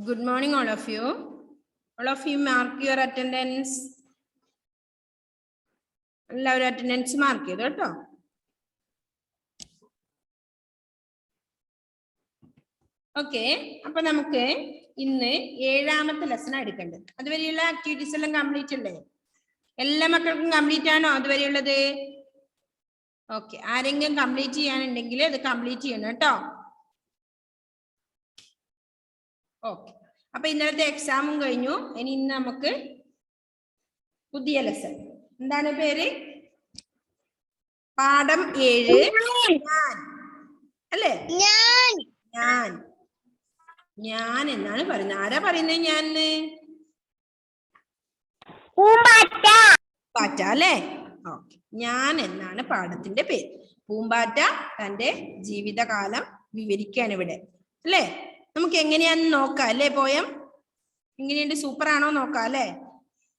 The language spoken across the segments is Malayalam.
Good morning, all of you. All of you mark your attendance. എല്ലാവരും അറ്റൻഡൻസ് മാർക്ക് ചെയ്തു കേട്ടോ. ഓക്കെ, അപ്പൊ നമുക്ക് ഇന്ന് 7ാമത്തെ ലെസൺ എടുക്കേണ്ടത്. അതുവരെയുള്ള ആക്ടിവിറ്റീസ് എല്ലാം കംപ്ലീറ്റ് അല്ലേ? എല്ലാ മക്കൾക്കും കംപ്ലീറ്റ് ആണോ അതുവരെയുള്ളത്? ഓക്കെ, ആരെങ്കിലും കംപ്ലീറ്റ് ചെയ്യാനുണ്ടെങ്കിൽ അത് കംപ്ലീറ്റ് ചെയ്യണം കേട്ടോ. ഓക്കെ, അപ്പൊ ഇന്നലത്തെ എക്സാമും കഴിഞ്ഞു. ഇനി ഇന്ന് നമുക്ക് പുതിയ ലെസൺ. എന്താണ് പേര്? പാഠം 7. ഞാൻ അല്ലേ? ഞാൻ എന്നാണ് പറയുന്നത്. ആരാ പറയുന്നത് ഞാൻ? പൂമ്പാറ്റ അല്ലേ? ഓക്കെ, ഞാൻ എന്നാണ് പാഠത്തിന്റെ പേര്. പൂമ്പാറ്റ തന്റെ ജീവിതകാലം വിവരിക്കുകയാണ് ഇവിടെ അല്ലേ? നമുക്ക് എങ്ങനെയാന്ന് നോക്കാം അല്ലേ? പോയം എങ്ങനെയുണ്ട്? സൂപ്പർ ആണോ നോക്കാം അല്ലേ?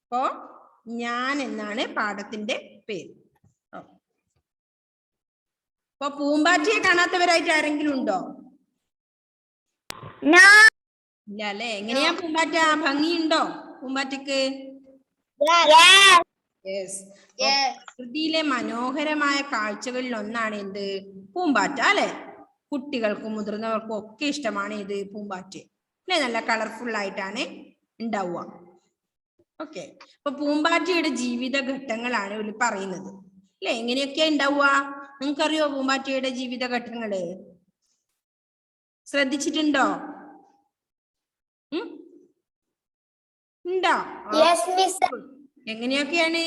അപ്പോ ഞാൻ എന്നാണ് പാഠത്തിന്റെ പേര്. അപ്പൊ പൂമ്പാറ്റയെ കാണാത്തവരായിട്ട് ആരെങ്കിലും ഉണ്ടോ? ഇല്ല അല്ലേ? എങ്ങനെയാ പൂമ്പാറ്റ? ഭംഗിയുണ്ടോ പൂമ്പാറ്റക്ക്? പ്രകൃതിയിലെ മനോഹരമായ കാഴ്ചകളിൽ ഒന്നാണ് എന്ത്? പൂമ്പാറ്റ അല്ലെ? കുട്ടികൾക്കും മുതിർന്നവർക്കും ഒക്കെ ഇഷ്ടമാണ് ഇത് പൂമ്പാറ്റ അല്ലെ? നല്ല കളർഫുൾ ആയിട്ടാണ് ഉണ്ടാവുക. ഓക്കെ, അപ്പൊ പൂമ്പാറ്റയുടെ ജീവിത ഘട്ടങ്ങളാണ് ഇവിടെ പറയുന്നത് അല്ലെ? എങ്ങനെയൊക്കെയാ ഉണ്ടാവുക? നിങ്ങൾക്കറിയോ പൂമ്പാറ്റയുടെ ജീവിത ഘട്ടങ്ങള്? ശ്രദ്ധിച്ചിട്ടുണ്ടോ? ഉണ്ടോ? എങ്ങനെയൊക്കെയാണ്?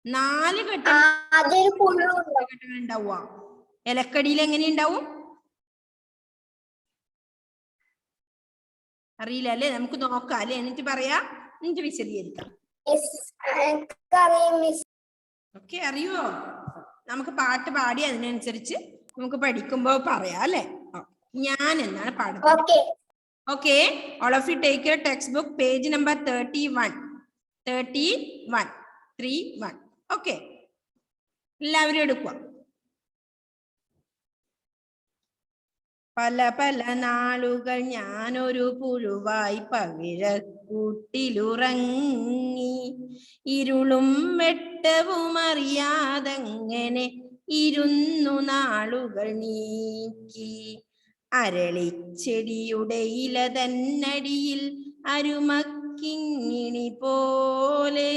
4 ഘട്ടങ്ങൾ ഉണ്ടാവുക. ഇലക്കടിയിൽ എങ്ങനെയുണ്ടാവും അറിയില്ല അല്ലേ? നമുക്ക് നോക്കാം അല്ലെ? എന്നിട്ട് പറയാ, എന്നിട്ട് വിശദീകരിക്കാം. ഓക്കെ, അറിയോ? നമുക്ക് പാട്ട് പാടി അതിനനുസരിച്ച് നമുക്ക് പഠിക്കുമ്പോ പറയാം അല്ലെ? ഞാൻ എന്നാണ് പാഠം. Okay, all of you take your textbook, page number 31. Okay, എല്ലാവരും എടുക്കുക. പല പല നാളുകൾ ഞാനൊരു പുഴുവായി പവിഴക്കൂട്ടിലുറങ്ങി, ഇരുളും വെട്ടവും അറിയാതങ്ങനെ ഇരുന്നു നാളുകൾ നീക്കി. അരളിച്ചെടിയുടെ ഇല തന്നടിയിൽ അരുമക്കിങ്ങിണി പോലെ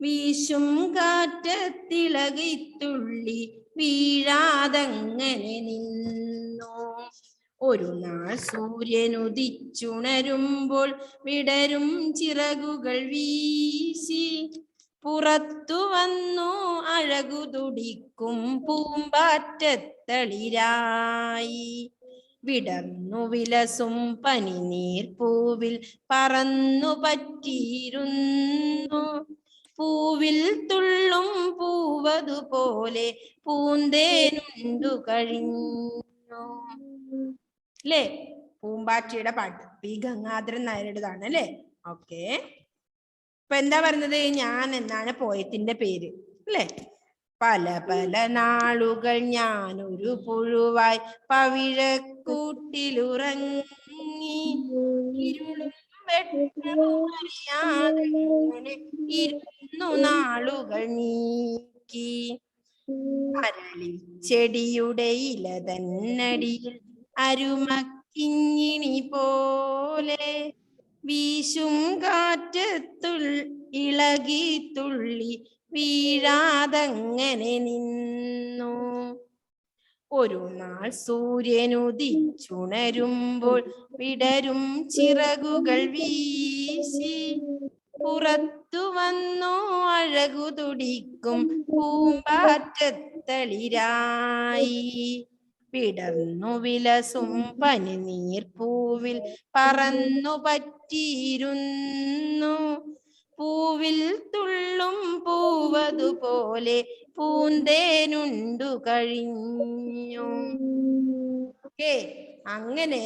വീശും കാറ്റത്തിളകിത്തുള്ളി വീഴാതങ്ങനെ നിന്നു. ഒരു നാൾ സൂര്യനുദിച്ചുണരുമ്പോൾ വിടരും ചിറകുകൾ വീശി പുറത്തു വന്നു അഴകു തുടിക്കും പൂമ്പാറ്റത്തളിരായി. വിടർന്നു വിലസും പനിനീർ പൂവിൽ പറന്നു പറ്റിയിരുന്നു. പൂവിൽ തുള്ളും പൂവതുപോലെ പൂന്തേനുണ്ടു കഴിഞ്ഞു അല്ലേ? പൂമ്പാറ്റയുടെ പാട്ട് പി ഗംഗാധരൻ നായരുടേതാണ് അല്ലേ? ഓക്കെ, ഇപ്പൊ എന്താ പറയുന്നത്? ഞാൻ എന്നാണ് പോയത്തിന്റെ പേര് അല്ലേ? പല പല നാളുകൾ ഞാനൊരു പുഴുവായി പവിഴക്കൂട്ടിലുറങ്ങി, ഇരുളും വെട്ടവും അറിയാതെ ഇരുന്നു നാളുകൾ നീക്കി. അരളിച്ചെടിയുടെ ഇല തന്നടിയിൽ അരുമക്കിങ്ങിണി പോലെ വീശും കാറ്റത്തുള്ളി തുള്ളി വീഴാതങ്ങനെ നിന്നു. ഒരു നാൾ സൂര്യനുദിച്ചുണരുമ്പോൾ വിടരും ചിറകുകൾ വീശി പുറത്തു വന്നു അഴകു തുടിക്കും പൂമ്പാറ്റത്തളിരായി. വിടർന്നു വിലസും പനിനീർ പൂവിൽ പറന്നു പറ്റിയിരുന്നു. പൂവിൽ തുള്ളും പൂവതുപോലെ പൂന്തേനുണ്ടു കഴിഞ്ഞു. ഓക്കെ, അങ്ങനെ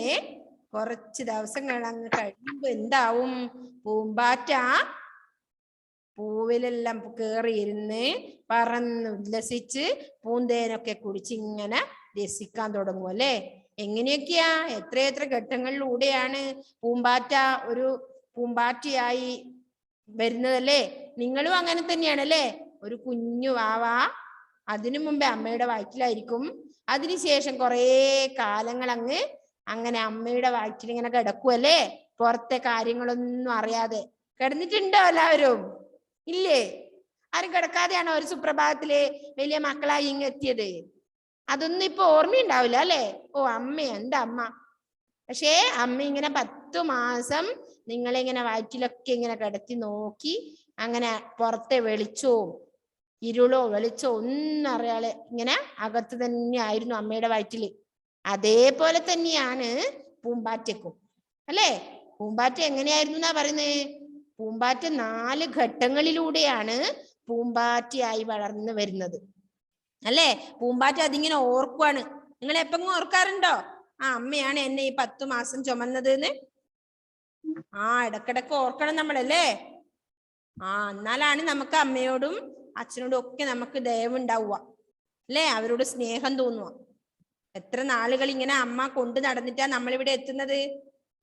കുറച്ച് ദിവസങ്ങൾ അങ്ങ് കഴിയുമ്പോ എന്താവും? പൂമ്പാറ്റ പൂവിലെല്ലാം കേറിയിരുന്ന് പറന്ന് ഉല്ലസിച്ച് പൂന്തേനൊക്കെ കുടിച്ച് ഇങ്ങനെ രസിക്കാൻ തുടങ്ങും അല്ലേ? എങ്ങനെയൊക്കെയാ എത്ര ഘട്ടങ്ങളിലൂടെയാണ് പൂമ്പാറ്റ ഒരു പൂമ്പാറ്റയായി വരുന്നതല്ലേ? നിങ്ങളും അങ്ങനെ തന്നെയാണല്ലേ? ഒരു കുഞ്ഞു വാവ അതിനു മുമ്പേ അമ്മയുടെ വയറ്റിലായിരിക്കും. അതിനുശേഷം കുറേ കാലങ്ങൾ അങ്ങനെ അമ്മയുടെ വയറ്റിൽ ഇങ്ങനെ കിടക്കുമല്ലേ? പുറത്തെ കാര്യങ്ങളൊന്നും അറിയാതെ കിടന്നിട്ടുണ്ടോ എല്ലാവരും? ഇല്ലേ? ആരും കിടക്കാതെയാണോ ഒരു സുപ്രഭാതത്തില് വലിയ മക്കളായി എത്തിയത്? അതൊന്നും ഇപ്പൊ ഓർമ്മയുണ്ടാവില്ല അല്ലെ? ഓ അമ്മ, എന്റെ അമ്മ. പക്ഷേ അമ്മ ഇങ്ങനെ 10 മാസം നിങ്ങളിങ്ങനെ വയറ്റിലൊക്കെ ഇങ്ങനെ കിടത്തി നോക്കി, അങ്ങനെ പുറത്തെ വെളിച്ചവും ഇരുളോ വെളിച്ചോ ഒന്നും അറിയാതെ ഇങ്ങനെ അകത്ത് തന്നെ ആയിരുന്നു അമ്മയുടെ വയറ്റില്. അതേപോലെ തന്നെയാണ് പൂമ്പാറ്റക്കും അല്ലേ? പൂമ്പാറ്റ എങ്ങനെയായിരുന്നു എന്നാ പറയുന്നത്? പൂമ്പാറ്റ 4 ഘട്ടങ്ങളിലൂടെയാണ് പൂമ്പാറ്റയായി വളർന്നു വരുന്നത് അല്ലേ? പൂമ്പാറ്റ അതിങ്ങനെ ഓർക്കുവാണ്. നിങ്ങൾ എപ്പെങ്കിലും ഓർക്കാറുണ്ടോ? അമ്മയാണ് എന്നെ ഈ 10 മാസം ചുമന്നത് എന്ന്. ഇടക്കിടക്ക് ഓർക്കണം നമ്മളല്ലേ? എന്നാലാണ് നമുക്ക് അമ്മയോടും അച്ഛനോടും ഒക്കെ നമുക്ക് ദയവുണ്ടാവുക അല്ലേ? അവരോട് സ്നേഹം തോന്നുക. എത്ര നാളുകൾ ഇങ്ങനെ അമ്മ കൊണ്ട് നടന്നിട്ടാ നമ്മളിവിടെ എത്തുന്നത്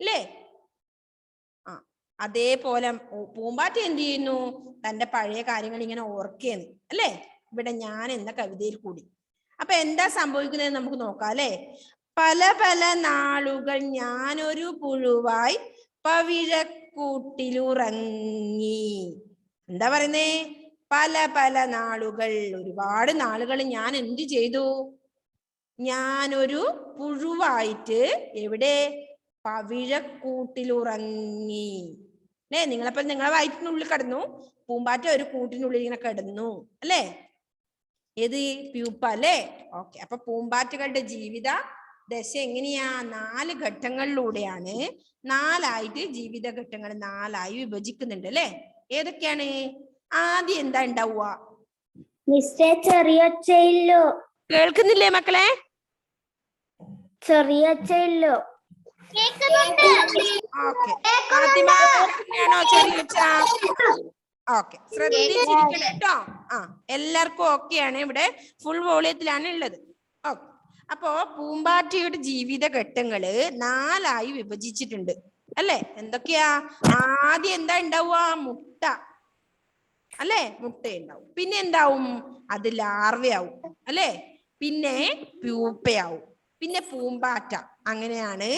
അല്ലേ? അതേപോലെ പൂമ്പാറ്റ എന്ത് ചെയ്യുന്നു? തന്റെ പഴയ കാര്യങ്ങൾ ഇങ്ങനെ ഓർക്കുകയാണ് അല്ലേ? ഇവിടെ ഞാൻ എന്ന കവിതയിൽ കൂടി. അപ്പൊ എന്താ സംഭവിക്കുന്നത് നമുക്ക് നോക്കാം അല്ലെ? പല പല നാളുകൾ ഞാനൊരു പുഴുവായി പവിഴക്കൂട്ടിലുറങ്ങി. എന്താ പറയുന്നേ? പല പല നാളുകൾ, ഒരുപാട് നാളുകൾ ഞാൻ എന്ത് ചെയ്തു? ഞാനൊരു പുഴുവായിട്ട് എവിടെ? പവിഴക്കൂട്ടിലുറങ്ങി അല്ലേ? നിങ്ങളപ്പോൾ നിങ്ങളെ വയറ്റിനുള്ളിൽ കിടന്നു, പൂമ്പാറ്റ ഒരു കൂട്ടിനുള്ളിൽ ഇങ്ങനെ കിടന്നു അല്ലേ? ഏത്? പ്യൂപ്പ അല്ലേ? ഓക്കെ. അപ്പൊ പൂമ്പാറ്റകളുടെ ജീവിത ദശ എങ്ങനെയാ? 4 ഘട്ടങ്ങളിലൂടെയാണ്. 4 ജീവിത ഘട്ടങ്ങൾ 4 വിഭജിക്കുന്നുണ്ട് അല്ലേ? ഏതൊക്കെയാണ്? ആദ്യം എന്താ ഉണ്ടാവുക? ചെറിയൊച്ചയില്ലോ. കേൾക്കുന്നില്ലേ മക്കളെ? ചെറിയൊച്ചയില്ലോ. ഓക്കെ. ഫാത്തിമ കേൾക്കുന്നതാണോ ചെറിയൊച്ച? ഓക്കെ, ശ്രദ്ധിച്ചിരിക്കണം കേട്ടോ. എല്ലാവർക്കും ഓക്കെയാണ്. ഇവിടെ ഫുൾ വോളിയത്തിലാണ് ഉള്ളത്. ഓക്കെ. അപ്പോ പൂമ്പാറ്റയുടെ ജീവിത ഘട്ടങ്ങള് 4 വിഭജിച്ചിട്ടുണ്ട് അല്ലെ? എന്തൊക്കെയാ? ആദ്യം എന്താ ഉണ്ടാവുക? മുട്ട അല്ലെ? മുട്ട ഉണ്ടാവും. പിന്നെ എന്താവും? അത് ലാർവയാവും അല്ലെ? പിന്നെ പ്യൂപ്പയാവും. പിന്നെ പൂമ്പാറ്റ. അങ്ങനെയാണ്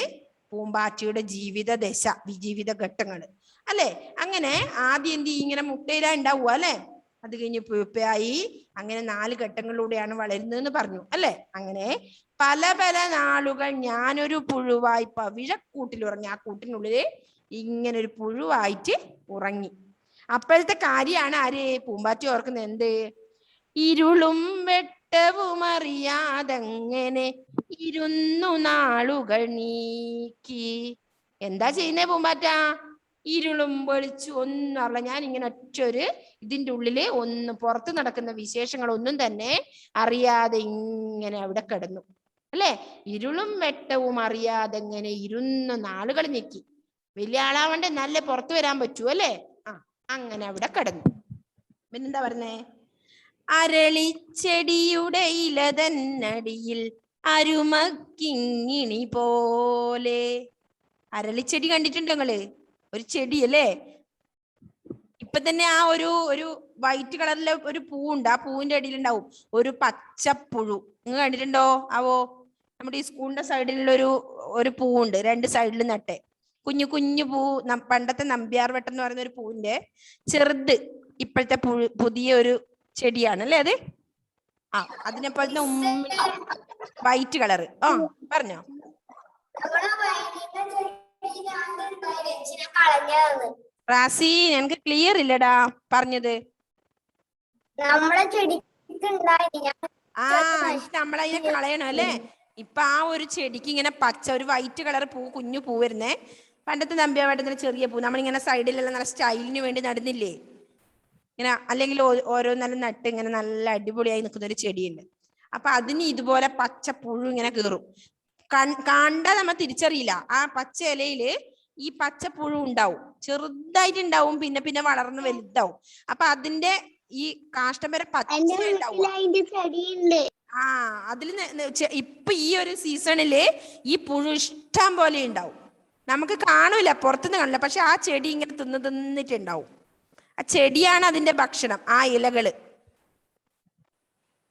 പൂമ്പാറ്റയുടെ ജീവിത ദശ, ജീവിത ഘട്ടങ്ങള് അല്ലെ? അങ്ങനെ ആദ്യം എന്ത് ചെയ്യും? ഇങ്ങനെ മുട്ടയിലാ ഉണ്ടാവുക അല്ലെ? അത് കഴിഞ്ഞ് പ്യൂപ്പയായി. അങ്ങനെ 4 ഘട്ടങ്ങളിലൂടെയാണ് വളരുന്നതെന്ന് പറഞ്ഞു അല്ലെ? അങ്ങനെ പല പല നാളുകൾ ഞാനൊരു പുഴുവായി പവിഴക്കൂട്ടിലുറങ്ങി. ആ കൂട്ടിനുള്ളില് ഇങ്ങനെ ഒരു പുഴുവായിട്ട് ഉറങ്ങി. അപ്പോഴത്തെ കാര്യമാണ് ആര്? പൂമ്പാറ്റ ഓർക്കുന്നത്. എന്ത്? ഇരുളും വെട്ടവും അറിയാതെങ്ങനെ ഇരുന്നു നാളുകൾ നീക്കി. എന്താ ചെയ്യുന്നേ പൂമ്പാറ്റ? ഇരുളും വെളിച്ചും ഒന്നും അറിയില്ല. ഞാൻ ഇങ്ങനെ ഒറ്റൊരു ഇതിൻ്റെ ഉള്ളില് ഒന്നും പുറത്ത് നടക്കുന്ന വിശേഷങ്ങളൊന്നും തന്നെ അറിയാതെ ഇങ്ങനെ അവിടെ കിടന്നു അല്ലെ? ഇരുളും വെട്ടവും അറിയാതെ ഇങ്ങനെ ഇരുന്ന് നാളുകൾ നീക്കി. വലിയ ആളാവണ്ടേ, നല്ല പുറത്ത് വരാൻ പറ്റൂ അല്ലേ? അങ്ങനെ അവിടെ കിടന്നു. പിന്നെന്താ പറഞ്ഞേ? അരളിച്ചെടിയുടെ ഇലതന്നടിയിൽ അരുമക്കിങ്ങിണി പോലെ. അരളിച്ചെടി കണ്ടിട്ടുണ്ടോ നിങ്ങള്? ഒരു ചെടി അല്ലേ? ഇപ്പൊ തന്നെ ആ ഒരു വൈറ്റ് കളറിലെ ഒരു പൂവുണ്ട്. ആ പൂവിന്റെ അടിയിലുണ്ടാവും ഒരു പച്ചപ്പുഴു. നിങ്ങൾ കണ്ടിട്ടുണ്ടോ ആവോ? നമ്മുടെ ഈ സ്കൂളിന്റെ സൈഡിലുള്ള ഒരു പൂവുണ്ട്, 2 സൈഡിൽ നട്ടെ കുഞ്ഞു കുഞ്ഞു പൂ. പണ്ടത്തെ നമ്പ്യാർ വട്ടം എന്ന് പറയുന്ന ഒരു പൂവിന്റെ ചെറുത് ഇപ്പോഴത്തെ പുതിയ ഒരു ചെടിയാണ് അല്ലേ അത്? അതിനെപ്പോഴത്തെ വൈറ്റ് കളറ്. പറഞ്ഞോ. റാസി, എനിക്ക് ക്ലിയർ ഇല്ലടാ പറഞ്ഞത്. നമ്മളതിനെ കളയണം അല്ലേ? ഇപ്പൊ ആ ഒരു ചെടിക്ക് ഇങ്ങനെ പച്ച ഒരു വൈറ്റ് കളർ പൂ, കുഞ്ഞു പൂ വരുന്നേ. പണ്ടത്തെ നമ്പ്യാവട്ടത്തിന് ചെറിയ പൂ നമ്മളിങ്ങനെ സൈഡിലെല്ലാം നല്ല സ്റ്റൈലിന് വേണ്ടി നടുന്നില്ലേ ഇങ്ങനെ? അല്ലെങ്കിൽ ഓരോന്നെല്ലാം നട്ട് ഇങ്ങനെ നല്ല അടിപൊളിയായി നിൽക്കുന്ന ഒരു ചെടിയുണ്ട്. അപ്പൊ അതിന് ഇതുപോലെ പച്ച പുഴു ഇങ്ങനെ കീറും. കണ്ടാൽ നമ്മൾ തിരിച്ചറിയില്ല. ആ പച്ച ഇലയില് ഈ പച്ചപ്പുഴു ഉണ്ടാവും, ചെറുതായിട്ടുണ്ടാവും, പിന്നെ പിന്നെ വളർന്ന് വലുതാവും. അപ്പൊ അതിന്റെ ഈ കാഷ്ടം വരെ പച്ച ആ അതിൽ ഇപ്പൊ ഈ ഒരു സീസണില് ഈ പുഴു ഇഷ്ടം പോലെ ഉണ്ടാവും. നമുക്ക് കാണൂല, പുറത്തുനിന്ന് കാണില്ല, പക്ഷെ ആ ചെടി ഇങ്ങനെ തിന്നിട്ടുണ്ടാവും. ആ ചെടിയാണ് അതിന്റെ ഭക്ഷണം, ആ ഇലകള്.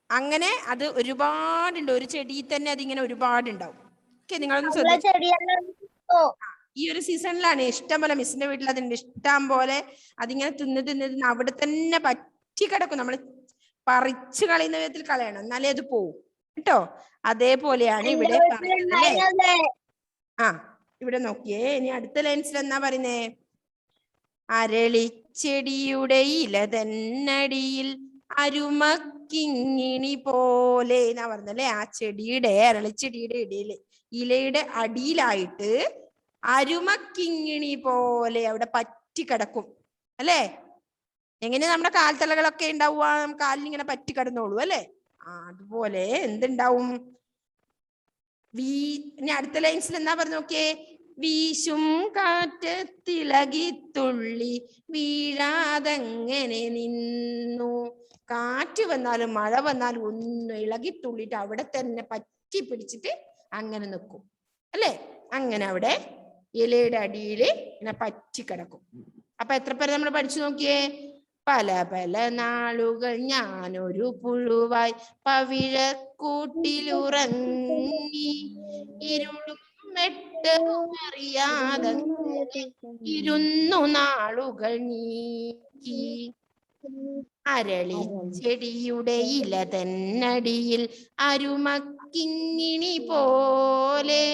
അങ്ങനെ അത് ഒരുപാടുണ്ട്, ഒരു ചെടിയിൽ തന്നെ അതിങ്ങനെ ഒരുപാടുണ്ടാവും. ഓക്കെ, നിങ്ങളൊന്ന് ശ്രദ്ധിച്ചു. ഈ ഒരു സീസണിലാണ് ഇഷ്ടം പോലെ, മിസ്സിന്റെ വീട്ടിൽ അതുണ്ട് ഇഷ്ടം പോലെ. അതിങ്ങനെ തിന്ന് അവിടെ തന്നെ പറ്റി കിടക്കും. നമ്മൾ പറിച്ചു കളയുന്ന വിധത്തിൽ കളയണം, എന്നാലേ അത് പോവും കേട്ടോ. അതേപോലെയാണ് ഇവിടെ പറയുന്നത്. ആ ഇവിടെ നോക്കിയേ, ഇനി അടുത്ത ലൈൻസിൽ എന്നാ പറയുന്നേ? അരളിച്ചെടിയുടെ ഇല തന്നടിയിൽ അരുമക്കിങ്ങിണി പോലെ എന്നാ പറഞ്ഞല്ലേ. ആ ചെടിയുടെ, അരളിച്ചെടിയുടെ ഇലയുടെ അടിയിലായിട്ട് അരുമക്കിങ്ങിണി പോലെ അവിടെ പറ്റി കിടക്കും അല്ലേ? എങ്ങനെ നമ്മുടെ കാൽത്തലകളൊക്കെ ഉണ്ടാവുക, കാലിനിങ്ങനെ പറ്റി കിടന്നോളൂ അല്ലേ? അതുപോലെ എന്തുണ്ടാവും? ഇനി അടുത്ത ലൈൻസിൽ എന്നാ പറഞ്ഞു നോക്കിയേ? വീശും കാറ്റത്തിളകി തുള്ളി വീഴാതെങ്ങനെ നിന്നു. കാറ്റ് വന്നാലും മഴ വന്നാലും ഒന്നും ഇളകി തുള്ളിട്ട് അവിടെ തന്നെ പറ്റി പിടിച്ചിട്ട് അങ്ങനെ നിൽക്കും അല്ലേ? അങ്ങനെ അവിടെ ഇലയുടെ അടിയിൽ ഇങ്ങനെ പറ്റി കിടക്കും. അപ്പൊ എത്ര പേര് നമ്മൾ പഠിച്ചു നോക്കിയേ? പല പല നാളുകൾ ഞാനൊരു പുഴുവായി പവിഴക്കൂട്ടിലുറങ്ങി ഇരുളും വെട്ടവും അറിയാതെ ഇരുന്നു നാളുകൾ നീക്കി. അരളി ചെടിയുടെ ഇല തന്നടിയിൽ അരുമക്കിങ്ങിണി പോലെ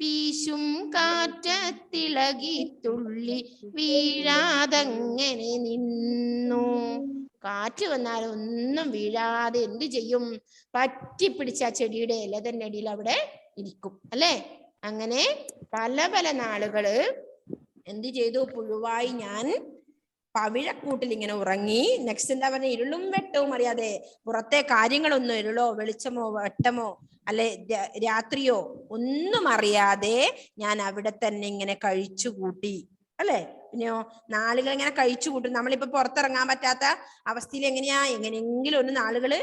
വീശും കാറ്റത്തിളകി തുള്ളി വീഴാതങ്ങനെ നിന്നു. കാറ്റ് വന്നാൽ ഒന്നും വീഴാതെ എന്ത് ചെയ്യും? പറ്റിപ്പിടിച്ച ആ ചെടിയുടെ ഇല തന്നെ അടിയിൽ അവിടെ ഇരിക്കും അല്ലേ? അങ്ങനെ പല പല നാളുകള് എന്ത് ചെയ്തു? പുഴുവായി ഞാൻ പവിഴക്കൂട്ടിൽ ഇങ്ങനെ ഉറങ്ങി. നെക്സ്റ്റ് എന്താ പറഞ്ഞ? ഇരുളും വെട്ടവും അറിയാതെ, പുറത്തെ കാര്യങ്ങളൊന്നും, ഇരുളോ വെളിച്ചമോ വെട്ടമോ അല്ലെ രാത്രിയോ ഒന്നും അറിയാതെ ഞാൻ അവിടെ തന്നെ ഇങ്ങനെ കഴിച്ചു കൂട്ടി അല്ലെ? പിന്നെയോ നാളുകൾ ഇങ്ങനെ കഴിച്ചു കൂട്ടും. നമ്മളിപ്പോ പുറത്തിറങ്ങാൻ പറ്റാത്ത അവസ്ഥയിൽ എങ്ങനെയെങ്കിലും ഒന്ന് നാളുകള്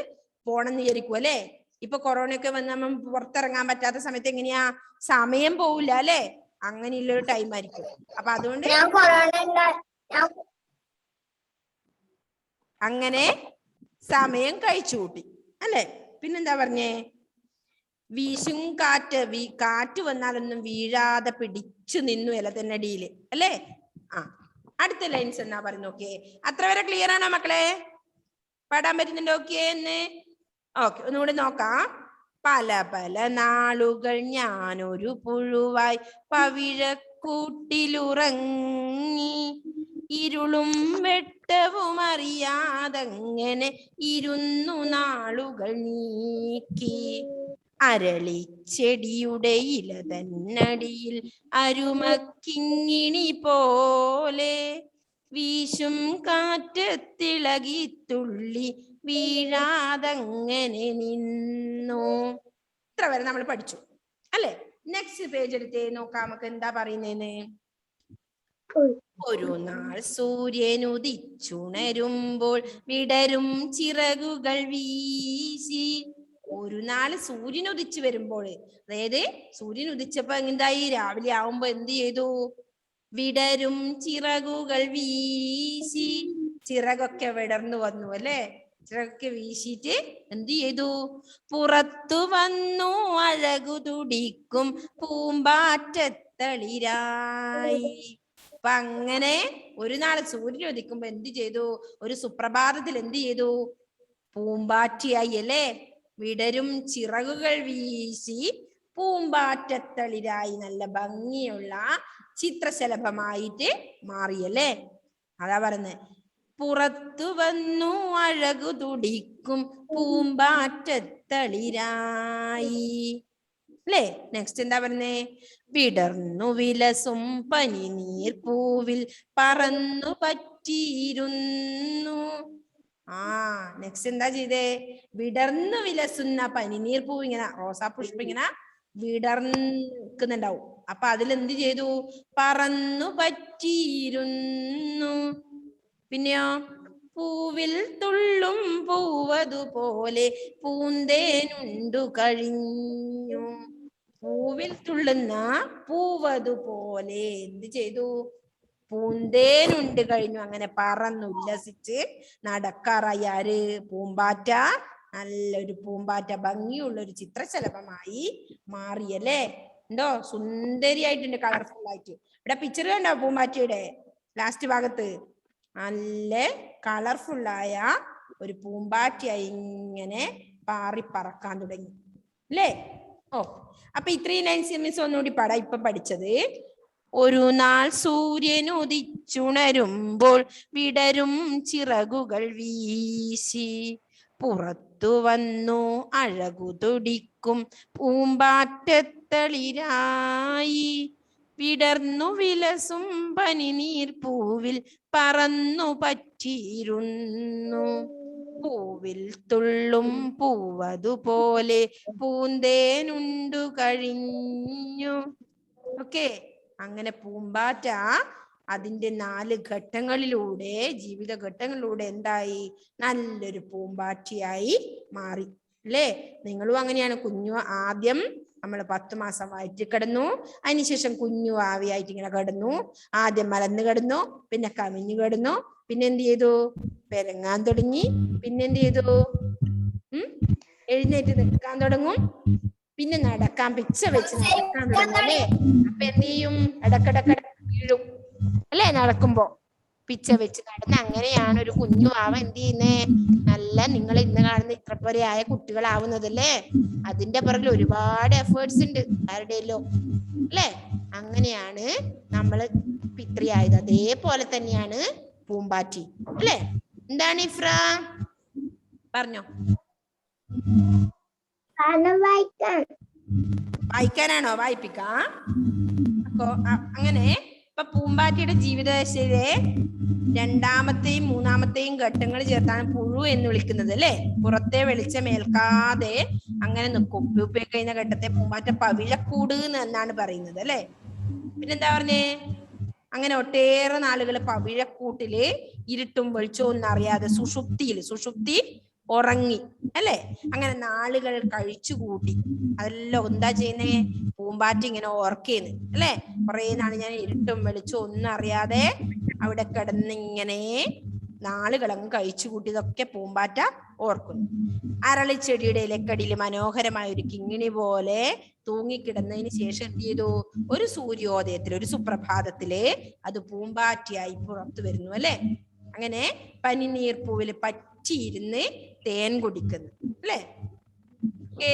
പോണെന്ന് വിചാരിക്കും അല്ലെ? ഇപ്പൊ കൊറോണയൊക്കെ വന്ന് നമ്മൾ പുറത്തിറങ്ങാൻ പറ്റാത്ത സമയത്ത് എങ്ങനെയാ? സമയം പോവില്ല അല്ലെ? അങ്ങനെയുള്ളൊരു ടൈം ആയിരിക്കും. അപ്പൊ അതുകൊണ്ട് അങ്ങനെ സമയം കഴിച്ചു കൂട്ടി അല്ലെ? പിന്നെന്താ പറഞ്ഞേ? വീശും കാറ്റ് വന്നാലൊന്നും വീഴാതെ പിടിച്ചു നിന്നു ഇല തന്നടിയില് അല്ലേ? അടുത്ത ലൈൻസ് എന്നാ പറഞ്ഞു നോക്കിയേ? അത്ര വരെ ക്ലിയർ ആണോ മക്കളെ? പാടാൻ പറ്റുന്നുണ്ടോ? ഓക്കെ എന്ന് ഓക്കെ, ഒന്നുകൂടി നോക്കാം. പല പല നാളുകൾ ഞാനൊരു പുഴുവായി പവിഴക്കൂട്ടിലുറങ്ങി ഇരുളും വെട്ടവും അറിയാതങ്ങനെ ഇരുന്നു നാളുകൾ നീക്കി. അരളിച്ചെടിയുടെ ഇല തന്നടിയിൽ അരുമക്കിങ്ങിണി പോലെ വീശും കാറ്റത്തിളകി തുള്ളി വീഴാതങ്ങനെ നിന്നു. ഇത്ര വരെ നമ്മൾ പഠിച്ചു അല്ലെ? നെക്സ്റ്റ് പേജ് എടുത്തേ നോക്കാം നമുക്ക് എന്താ പറയുന്നേന്ന്. ഒരു നാൾ സൂര്യൻ ഉദിച്ചുണരുമ്പോൾ വിടരും ചിറകുകൾ വീശി. ഒരു നാള് സൂര്യൻ ഉദിച്ചു വരുമ്പോൾ, അതായത് സൂര്യൻ ഉദിച്ചപ്പോ എന്തായി? രാവിലെ ആവുമ്പോ എന്ത് ചെയ്തു? വിടരും ചിറകുകൾ വീശി. ചിറകൊക്കെ വിടർന്നു വന്നു അല്ലെ? ചിറകൊക്കെ വീശിയിട്ട് എന്ത് ചെയ്തു? പുറത്തു വന്നു അഴകു തുടിക്കും പൂമ്പാറ്റത്തളിരായി. അപ്പൊ അങ്ങനെ ഒരു നാൾ സൂര്യൻ ഉദിക്കുമ്പോ എന്ത് ചെയ്തു? ഒരു സുപ്രഭാതത്തിൽ എന്ത് ചെയ്തു? പൂമ്പാറ്റയായി അല്ലേ? വിടരും ചിറകുകൾ വീശി പൂമ്പാറ്റത്തളിരായി നല്ല ഭംഗിയുള്ള ചിത്രശലഭമായിട്ട് മാറിയല്ലേ? അതാ പറയുന്നത്. പുറത്തു വന്നു അഴകു തുടിക്കും പൂമ്പാറ്റത്തളിരായി അല്ലേ? നെക്സ്റ്റ് എന്താ പറഞ്ഞേ? വിടർന്നു വിലസും പനിനീർ പൂവിൽ പറന്നു പറ്റിയിരുന്നു. നെക്സ്റ്റ് എന്താ ചെയ്തേ? വിടർന്നു വിലസുന്ന പനിനീർ പൂവ്, ഇങ്ങനെ റോസാപുഷ്പം ഇങ്ങനെ വിടർന്ന് നിൽക്കുന്നുണ്ടാവും. അപ്പൊ അതിലെന്ത് ചെയ്തു? പറന്നു പറ്റിയിരുന്നു. പിന്നെയോ പൂവിൽ തുള്ളും പൂവതുപോലെ പൂന്തേനുണ്ടു കഴിഞ്ഞു. പൂവിൽ തുള്ളുന്ന പൂവതുപോലെ എന്ത് ചെയ്തു? പൂന്തേനുണ്ട് കഴിഞ്ഞു. അങ്ങനെ പറന്നുല്ലസിച്ച് നടക്കാറായി ആര്? പൂമ്പാറ്റ. നല്ലൊരു പൂമ്പാറ്റ, ഭംഗിയുള്ള ഒരു ചിത്രശലഭമായി മാറിയല്ലേ? ഉണ്ടോ? സുന്ദരിയായിട്ടുണ്ട്, കളർഫുൾ ആയിട്ട്. ഇവിടെ പിക്ചർ കണ്ടോ പൂമ്പാറ്റയുടെ ലാസ്റ്റ് ഭാഗത്ത്? നല്ല കളർഫുള്ളായ ഒരു പൂമ്പാറ്റയായി ഇങ്ങനെ പാറി പറക്കാൻ തുടങ്ങി അല്ലേ? ഓ, അപ്പൊ ഇത്രയും ലൈൻസ് മിസ് ഒന്നുകൂടി പാടാം. ഇപ്പൊ പഠിച്ചത്: ഒരു നാൾ സൂര്യൻ ഉദിച്ചുണരുമ്പോൾ വിടരും ചിറകുകൾ വീശി പുറത്തു വന്നു അഴകു തുടിക്കും പൂമ്പാറ്റത്തളിരായി. വിടർന്നു വിലസും പനിനീർപ്പൂവിൽ പറന്നു പറ്റിയിരുന്നു. പൂവിൽ തുള്ളും പൂവതുപോലെ പൂന്തേനുണ്ടു കഴിഞ്ഞു. ഓക്കെ, അങ്ങനെ പൂമ്പാറ്റ അതിന്റെ 4 ഘട്ടങ്ങളിലൂടെ, ജീവിത ഘട്ടങ്ങളിലൂടെ എന്തായി? നല്ലൊരു പൂമ്പാറ്റയായി മാറി അല്ലേ? നിങ്ങളും അങ്ങനെയാണ്. ആദ്യം നമ്മൾ 10 മാസം വയറ്റിൽ കിടന്നു, അതിനുശേഷം കുഞ്ഞു ആവിയായിട്ട് ഇങ്ങനെ കിടന്നു. ആദ്യം മലന്ന് കിടന്നു, പിന്നെ കവിഞ്ഞു കിടന്നു, പിന്നെ എന്ത് ചെയ്തു? പെരങ്ങാൻ തുടങ്ങി. പിന്നെ എന്ത് ചെയ്തു? എഴുന്നേറ്റ് നിൽക്കാൻ തുടങ്ങും. പിന്നെ നടക്കാൻ, പിച്ച വെച്ച് നടക്കാൻ തുടങ്ങും അല്ലേ? അപ്പൊ എന്ത് ചെയ്യും? ഇടക്കിടക്ക് വീഴും അല്ലേ? നടക്കുമ്പോ പിച്ച വെച്ച് നടന്ന് അങ്ങനെയാണ് ഒരു കുഞ്ഞു ആവ എന്ത് ചെയ്യുന്നേ? നല്ല നിങ്ങൾ ഇന്ന് കാണുന്ന ഇത്ര പോലെയായ കുട്ടികളാവുന്നതല്ലേ? അതിന്റെ പുറകിൽ ഒരുപാട് എഫേർട്സ് ഉണ്ട് ആരുടെയല്ലോ അല്ലേ? അങ്ങനെയാണ് നമ്മള് പിത്രിയായത്. അതേപോലെ തന്നെയാണ് പൂമ്പാറ്റി അല്ലേ? എന്താണ് ഇഫ്ര പറഞ്ഞോ? വായിക്കാനാണോ? വായിപ്പിക്കാം. അപ്പൊ അങ്ങനെ ഇപ്പൊ പൂമ്പാറ്റയുടെ ജീവിതദശയിലെ 2ാമത്തെയും 3ാമത്തെയും ഘട്ടങ്ങൾ ചേർത്താണ് പുഴു എന്ന് വിളിക്കുന്നത് അല്ലെ? പുറത്തെ വെളിച്ചം ഏൽക്കാതെ അങ്ങനെ നിൽക്കും. ഉപ്പ കഴിഞ്ഞ ഘട്ടത്തെ പൂമ്പാറ്റ പവിഴക്കൂട് എന്നാണ് പറയുന്നത് അല്ലെ? പിന്നെന്താ പറഞ്ഞേ? അങ്ങനെ ഒട്ടേറെ നാളുകൾ പവിഴക്കൂട്ടില് ഇരുട്ടും വെളിച്ചവും ഒന്നും അറിയാതെ സുഷുപ്തി ഉറങ്ങി അല്ലെ? അങ്ങനെ നാളുകൾ കഴിച്ചുകൂട്ടി. അതെല്ലാം എന്താ ചെയ്യുന്നേ? പൂമ്പാറ്റ ഇങ്ങനെ ഓർക്കേന്ന് അല്ലെ? കുറെ നാള് ഞാൻ ഇരുട്ടും വെളിച്ചവും ഒന്നും അറിയാതെ അവിടെ കിടന്നിങ്ങനെ നാളുകളങ്ങ് കഴിച്ചുകൂട്ടി. ഇതൊക്കെ പൂമ്പാറ്റ ഓർക്കുന്നു. അരളിച്ചെടിയുടെ ഇലക്കടിയിൽ മനോഹരമായ ഒരു കിങ്ങിണി പോലെ തൂങ്ങിക്കിടന്നതിന് ശേഷം എന്ത് ചെയ്തു? ഒരു സൂര്യോദയത്തിൽ, ഒരു സുപ്രഭാതത്തില് അത് പൂമ്പാറ്റയായി പുറത്തു വരുന്നു അല്ലെ? അങ്ങനെ പനിനീർപ്പൂവിൽ പറ്റിയിരുന്ന് തേൻ കുടിക്കുന്നു അല്ലെ? ഓക്കേ,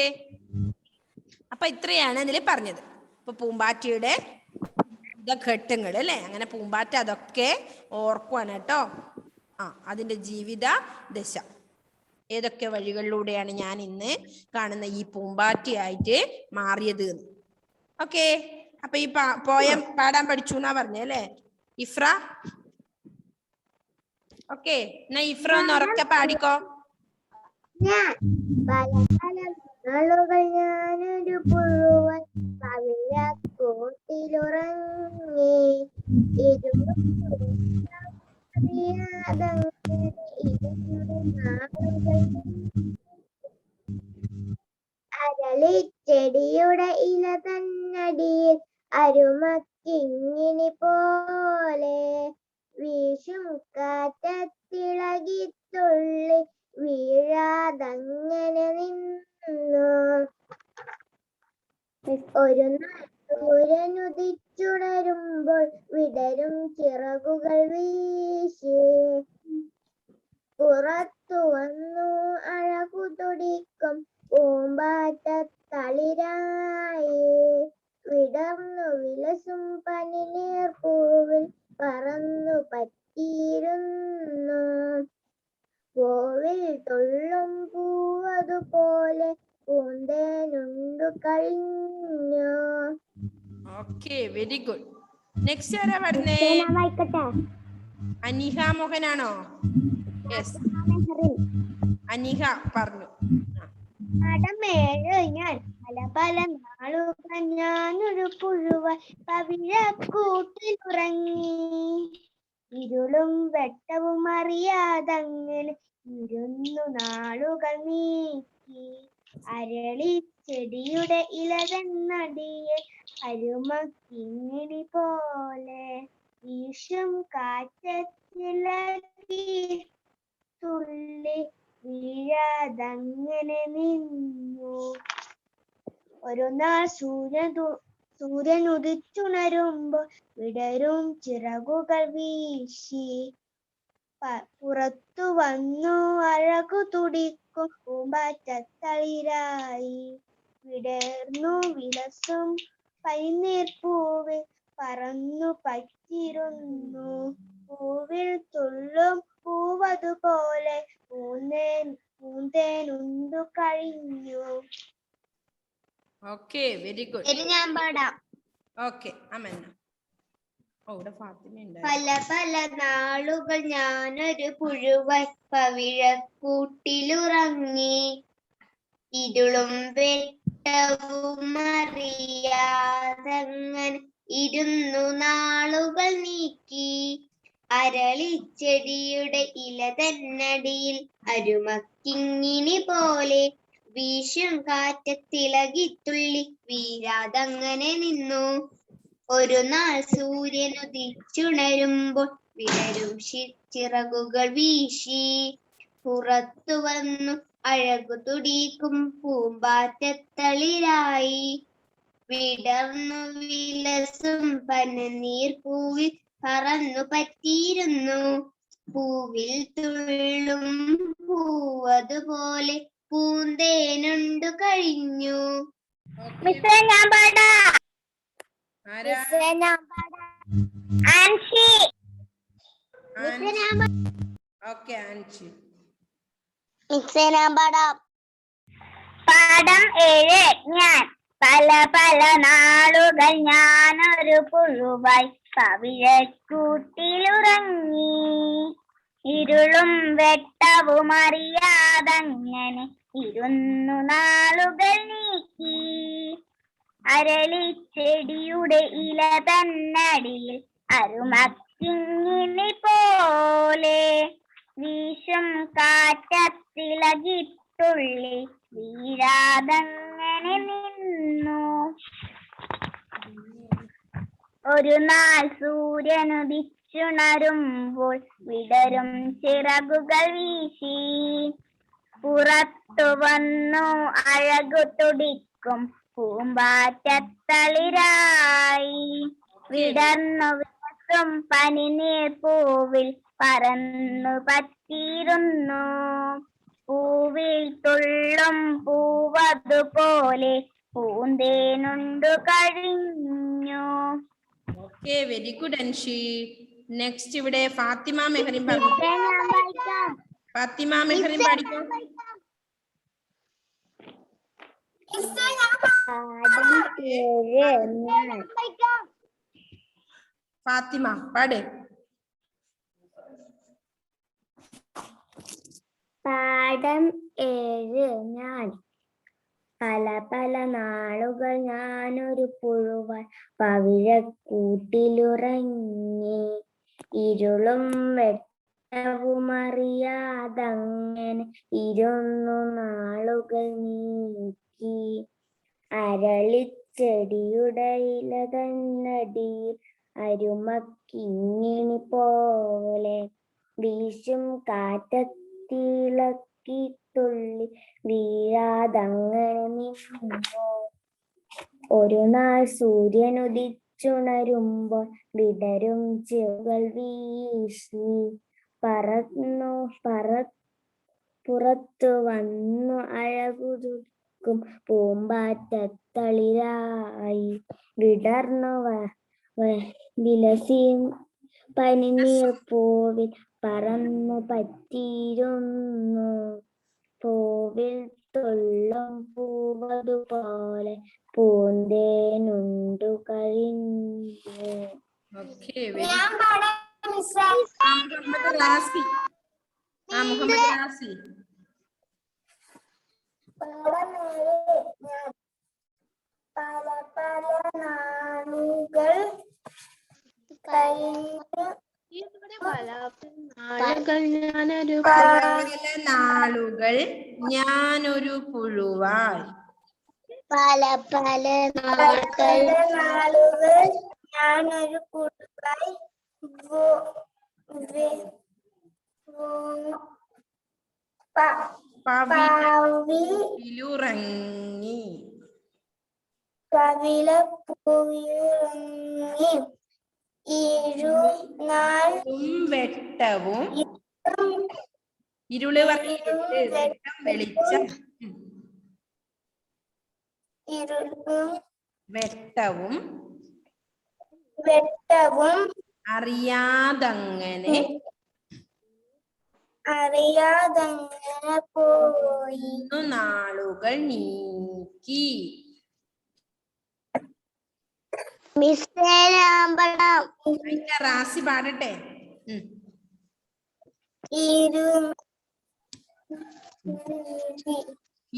അപ്പൊ ഇത്രയാണ് അതിൽ പറഞ്ഞത്. ഇപ്പൊ പൂമ്പാറ്റയുടെ ഘട്ടങ്ങൾ അല്ലെ? അങ്ങനെ പൂമ്പാറ്റ അതൊക്കെ ഓർക്കുവാണ് കേട്ടോ. അതിന്റെ ജീവിത ദശ ഏതൊക്കെ വഴികളിലൂടെയാണ് ഞാൻ ഇന്ന് കാണുന്ന ഈ പൂമ്പാറ്റയായിട്ട് മാറിയത്. ഓക്കെ, അപ്പൊ ഈ പോയം പാടാൻ പഠിച്ചു എന്നാ പറഞ്ഞേ അല്ലേ ഇഫ്ര? ഓക്കെ, എന്നാ ഇഫ്ര ഒന്ന് ഉറക്കെ പാടിക്കോ. ഞാനൊരു പുഴുവൻ പവിഴക്കൂട്ടിലുറങ്ങി അരളിച്ചെടിയുടെ ഇല തന്നടിയിൽ അരുമക്കിങ്ങിണി പോലെ വീശും കാറ്റത്തിളകി തുള്ളി വീഴാതങ്ങനെ നിന്നു. ഒരു നാൾ സൂര്യനുദിച്ചുണരുമ്പോൾ വിടരും ചിറകുകൾ വീശി പുറത്തു വന്നു അഴകു തുടിക്കും പൂമ്പാറ്റത്തളിരായി. വിടർന്നു വിലസും പനിനീർപ്പൂവിൽ പറന്നു പറ്റിയിരുന്നു. പൂവിൽ തുള്ളും പൂവതുപോലെ പൂന്തേനുണ്ടു കഴിഞ്ഞു. Okay, very good. നെക്സ്റ്റ് ആരാ പറഞ്ഞേ? അനിഹ മോഹനാണോ? യെസ്, അനിഹ പറഞ്ഞു. ഞാൻ പല നാളുകൾ ഞാനൊരു പുഴുവ പവിഴക്കൂട്ടിലുറങ്ങി ഇരുളും വെട്ടവും അറിയാതങ്ങനെ ഇരുന്നു നാളുകൾ നീക്കി. അരളി ചെടിയുടെ ഇലതന്നടിയെ അരുമക്കിങ്ങിണി പോലെ വീശും കാറ്റത്തിലകി തുള്ളി വീഴാതങ്ങനെ നിന്നു. ഒരു നാൾ സൂര്യൻ ഉദിച്ചുണരുമ്പോൾ വിടരും ചിറകുകൾ വീശി പുറത്തു വന്നു അഴകു തുടിക്കും പൂമ്പാറ്റത്തളിരായി. വിടർന്നു വിലസും പനിനീർപ്പൂവിൽ പറന്നു പറ്റിയിരുന്നു. പൂവിൽ തുള്ളും പൂവതുപോലെ പൂന്തേനുണ്ടു കഴിഞ്ഞു. Okay, very good. ഞാൻ പാടാം. ഓക്കെ, അമന്ന. ഇവിടെ ഫാത്തിമ ഉണ്ട്. പല പല നാളുകൾ ഞാനൊരു പുഴുവായി പവിഴക്കൂട്ടിലുറങ്ങി. ഇരുളും വെട്ടവും അറിയാതങ്ങനെ ഇരുന്നു നാളുകൾ നീക്കി. അരളിച്ചെടിയുടെ ഇല തന്നടിയിൽ അരുമക്കിങ്ങിണി പോലെ വീശും കാറ്റത്തിളകിത്തുള്ളി വീഴാതങ്ങനെ നിന്നു. ഒരു നാൾ സൂര്യൻ ഉദിച്ചുണരുമ്പോൾ വിടരും ചിറകുകൾ വീശി പുറത്തു വന്നു അഴകു തുടിക്കും പൂമ്പാറ്റത്തളിരായി. വിടർന്നു വിലസും പനിനീർ പൂവിൽ പറന്നു പറ്റിയിരുന്നു. പൂവിൽ തുള്ളും പൂവതുപോലെ പൂന്തേനുണ്ടു കഴിഞ്ഞു. ഞാൻ പാടാം. ഓക്കെ, ആൻഷി. പാഠം 7. ഞാൻ. പല പല നാളുകൾ ഞാനൊരു പുഴുവായി പവിഴക്കൂട്ടിലുറങ്ങി. ഇരുളും വെട്ടവും അറിയാതങ്ങനെ ഇരുന്നു നാളുകൾ നീക്കി. അരളിച്ചെടിയുടെ ഇല തന്നടിയിൽ അരുമക്കിങ്ങിണി പോലെ വീശും കാറ്റത്തിളകിത്തുള്ളി വീഴാതങ്ങനെ നിന്നു. ഒരു നാൾ സൂര്യനുദിച്ചുണരുമ്പോൾ വിടരും ചിറകുകൾ വീശി പുറത്തു വന്നു അഴകു തുടിക്കും പൂമ്പാറ്റത്തളിരായി. വിടർന്നു വിലസും പനിനീർ പൂവിൽ പറന്നു പറ്റിയിരുന്നു. പൂവിൽ തുള്ളും പൂവതുപോലെ പൂന്തേനുണ്ടു കഴിഞ്ഞു. Okay, very good Anshi. Next ഇവിടെ ഫാത്തിമ മെഹറിൻ പഠിക്കും. ഫാത്തിമ മെഹറിൻ പഠിക്കും. ഫാത്തിമ പാട്. പാഠം 7. ഞാൻ. പല പല നാളുകൾ ഞാനൊരു പുഴുവായി പവിഴക്കൂട്ടിലുറങ്ങി. ഇരുളും വെട്ടവും അറിയാതങ്ങനെ ഇരുന്നു നാളുകൾ നീക്കി. അരളിച്ചെടിയുടെ ഇല തന്നടിയിൽ അരുമക്കിങ്ങിണി പോലെ വീശും കാറ്റത്തിളക്കി തുള്ളി വീഴാതങ്ങനെ നിന്നു. ഒരു നാൾ സൂര്യൻ ഉദിച്ചുണരുമ്പോൾ വിടരും ചിറകുകൾ വീശി പുറത്തു വന്നു അഴകുതുക്കും പൂമ്പാറ്റത്തളിരായി. വിടർന്നു വിലസിയും പനിനീർ പൂവിൽ പറന്നു പറ്റിയിരുന്നു. പൂവിൽ തുള്ളും പൂവതുപോലെ പൂന്തേനുണ്ടു കഴിഞ്ഞു. Okay, very good. Muhammad Razi. Muhammad Razi. പല പല നാളുകൾ കഴിഞ്ഞു പല നാളുകൾ ഞാനൊരു പുഴുവാൽ. പല നാളുകൾ ഞാനൊരു പുഴുവായി പവിഴപ്പൂവിലുറങ്ങി. പവിഴപ്പൂവിലുറങ്ങി വെട്ടവും ഇരുള് പറഞ്ഞിട്ട് വെട്ടം വെളിച്ചം. വെട്ടവും അറിയാതങ്ങനെ പോയി നാളുകൾ നീക്കി. റാസി പാടട്ടെ.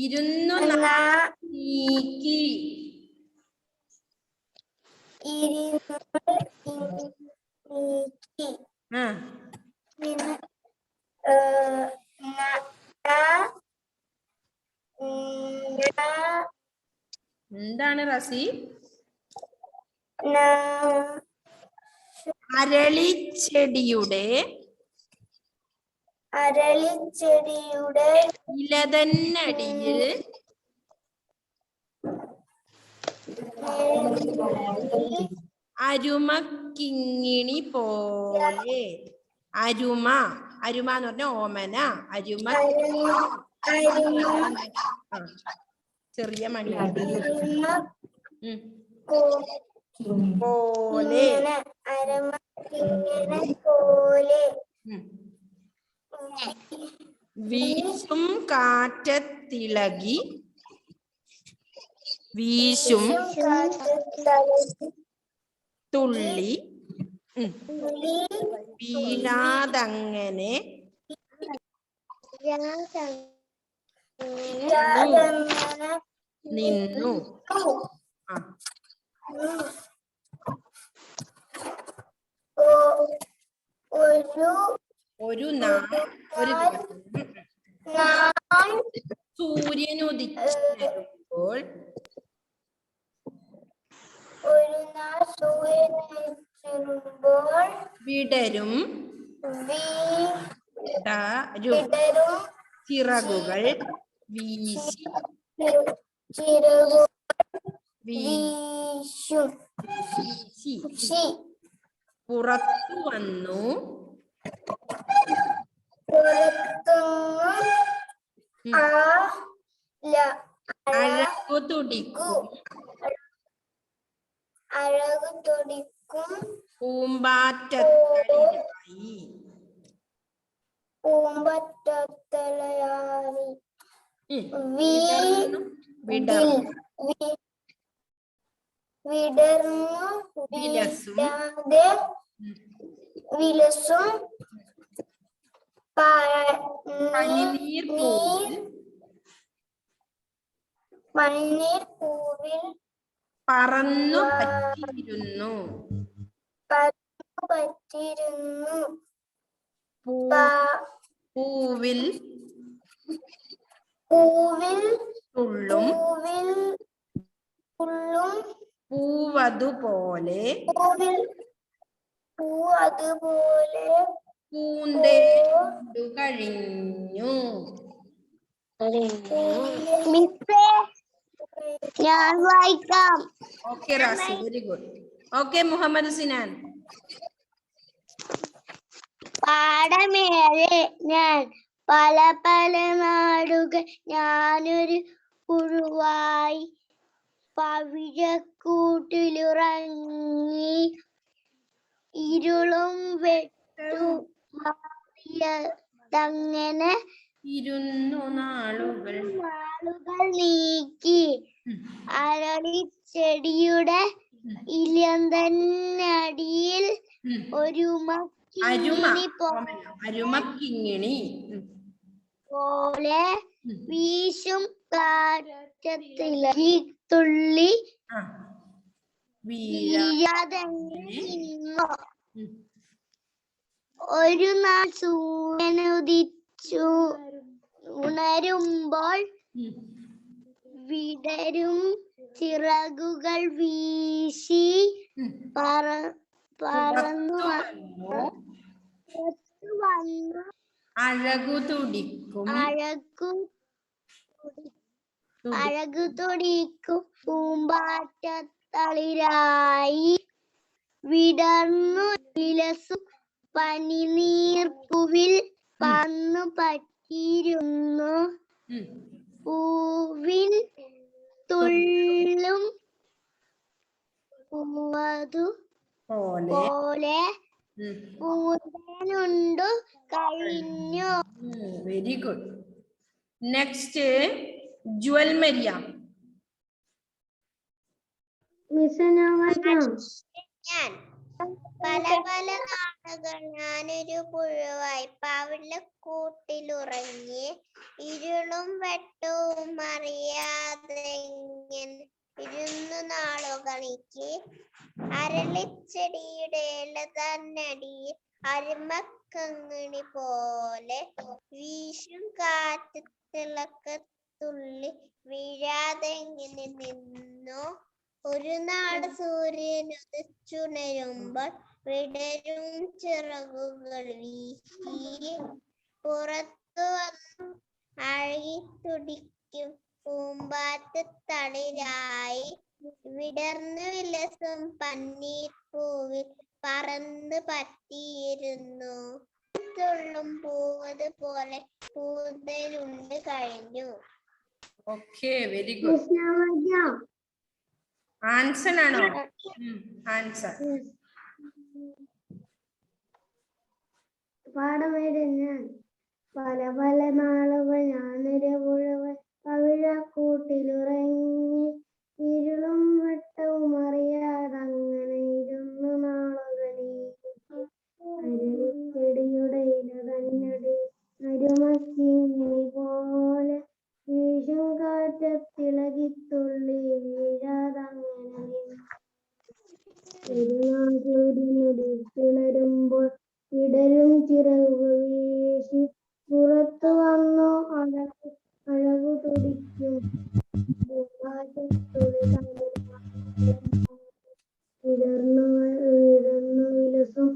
ഇരുന്നു നീക്കി. എന്താണ് റസി? അരളിച്ചെടിയുടെ ഇലതന്നടിയിൽ അരുമക്കിങ്ങിണി പോലെ. അരുമ എന്ന് പറഞ്ഞ ഓമന. അരുമ ചെറിയ മണി പോലെ. വീശും കാറ്റത്തിളകി തുള്ളി വീഴാതങ്ങനെ നിന്നു. ഒരു സൂര്യൻ ഉദിച്ചിരുമ്പോൾ വിടരും ചിറകുകൾ വീശി പുറത്തു വന്നു അഴകു തുടിക്കും പൂമ്പാറ്റത്തലയായി. വിലസും പനിനീർ പൂവിൽ പറന്നു പറ്റിയിരുന്നു. പൂവിൽ തുള്ളും പൂവതുപോലെ പൂന്തേണ്ടു കഴിഞ്ഞു. ഞാൻ വായിക്കാം. Okay Razi, very good. Okay Muhammad Sinan. പാടമേറെ ഞാൻ പല നാടുകൾ ഞാനൊരു പുഴുവായി പവിഴക്കൂട്ടിലുറങ്ങി ഇരുളും വെട്ടും മാറിയതങ്ങനെ ഇരുന്നു നാളുകൾ നീക്കി. അരളിച്ചെടിയുടെ ഇലതന്നടിയിൽ അരുമക്കിങ്ങിണി പോലെ വീശും കാറ്റത്തിളകി തുള്ളി വീഴാതെ ഒരു നാൾ സൂര്യനുദിച്ചു ഉണരുമ്പോൾ വിടരും ചിറകുകൾ വീശി പറന്നു വന്നു അഴകു തുടിക്കും അഴകു തുടിക്കും പൂമ്പാറ്റത്തളിരായി വിടർന്നു വിലസും പനിനീർപ്പൂവിൽ പന്നു പറ്റിയിരുന്നു പൂവിൻ തുള്ളും പൂവതു പോലെ പൂന്തേനുണ്ടു കഴിഞ്ഞു. Very good. Next Jewel Maria. ഞാൻ പല പല നാളുകൾ ഞാനൊരു പുഴുവായി പവിഴക്കൂട്ടിലുറങ്ങി ഇരുളും വെട്ടവും അറിയാതെ ഇരുന്നു നാളുകളിക്ക് അരളിച്ചെടിയുടെ ഇല തന്നടിയിൽ അരുമക്കങ്ങിണി പോലെ വീശും കാറ്റ് തിളക്കത്തുള്ളി വീഴാതെങ്ങനെ നിന്നു. ഒരു നാൾ സൂര്യൻ ഉദിച്ചുണരുമ്പോൾ വിടരും ചിറകുകൾ വീശി പുറത്തു വന്നു അഴകി തുടിക്കും പൂമ്പാറ്റത്തളിരായി വിടർന്നു വിലസും പന്നീർ പൂവിൽ പറന്നു പറ്റിയിരുന്നു തുള്ളും പൂവത് പോലെ പൂന്തലുണ്ട് കഴിഞ്ഞു. Okay, very good. ആൻസർ ആണോ? ആൻസർ പാടമേടുന്ന പല പല നാളുകൾ ഞാനൊരു പുഴുവൻ പവിഴക്കൂട്ടിലുറങ്ങി ഇരുളും വെട്ടവും അറിയാതങ്ങനെ ഇരുന്നു നാളുകളിൽ അരളിച്ചെടിയുടെ ഇല തന്നടി അരുമക്കിങ്ങിണി പോലെ വീശും കാറ്റത്തിളകിത്തുള്ളി വീഴാതങ്ങനെ സൂര്യനുദിച്ചുണരുമ്പോൾ വിടരും ചിറകുകൾ വീശി പുറത്തു വന്നു അഴകു തുടിക്കും വിടർന്നു വിലസും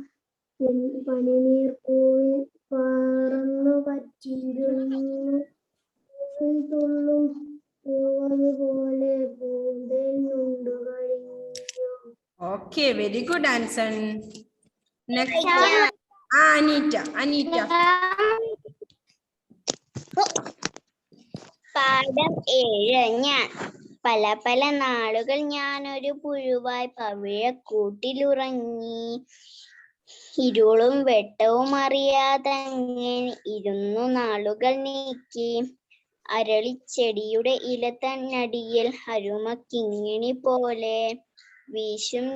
പനിനീർ പൂവിൽ പറന്നു പറ്റിയിരുന്നു തുള്ളും പൂവതുപോലെ പൂന്തേനുണ്ടു കഴിഞ്ഞു. Okay, very good answer. Next Aneeta. പാഠം 7. ഞാൻ പല പല നാളുകൾ ഞാനൊരു പുഴുവായി പവിഴക്കൂട്ടിലുറങ്ങി ഇരുളും വെട്ടവും അറിയാതങ്ങനെ ഇരുന്നു നാളുകൾ നീക്കി അരളിച്ചെടിയുടെ ഇല തന്നടിയിൽ അരുമക്കിങ്ങിണി പോലെ വീശും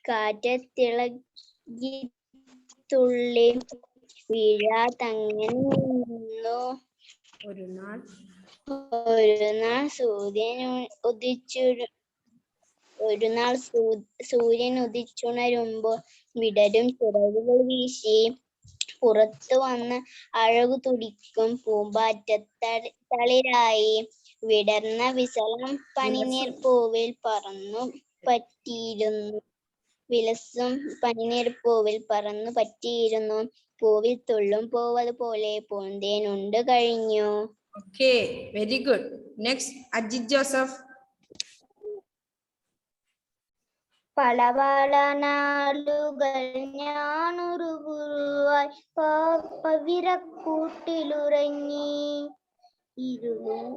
കാറ്റത്തിളകി തുള്ളി വീഴാതങ്ങനെ നിന്നു. ഒരു നാൾ സൂര്യൻ ഉദിച്ചുണരുമ്പോൾ വിടരും ചിറകുകൾ വീശി പുറത്തു വന്ന് അഴകു തുടിക്കും പൂമ്പാറ്റത്തളിരായി വിടർന്ന വിശലം പനിനീർ പൂവിൽ പറന്നു പറ്റിയിരുന്നു വിലസും പനിനീർ പൂവിൽ പറന്നു പറ്റിയിരുന്നു പൂവിൽ തുള്ളും പൂവത് പോലെ പൂന്തേനുണ്ട് കഴിഞ്ഞു. Okay, very good. Next Ajith Joseph. പല പല നാളുകൾ ഞാനൊരു പുഴുവായി പവിഴക്കൂട്ടിലുറങ്ങി ഇരുളും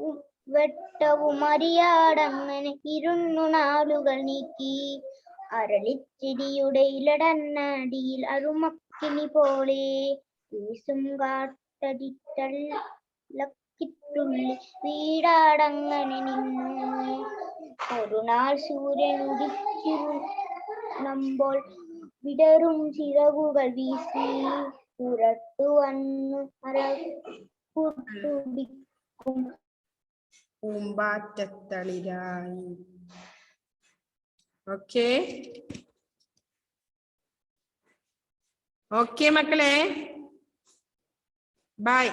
വെട്ടവും അറിയാടങ്ങനെ ഇരുന്നു നാളുകൾ നീക്കി അരളിച്ചെടിയുടെ ഇലടന്നടിയിൽ അരുമക്കിനി പോലെ വീശും കാറ്റടിത്തള്ളക്കിത്തുള്ളി വീടാടങ്ങനെ നിന്നു. ഒരു നാൾ സൂര്യൻ ഉദിച്ചിരുമ്പോൾ വിടരും ചിറകുകൾ വീശി പുറത്തു വന്നു അരകുതുടിക്കും പൂമ്പാറ്റത്തളിരായി. ഓക്കെ, ഓക്കെ മക്കളെ, ബൈ.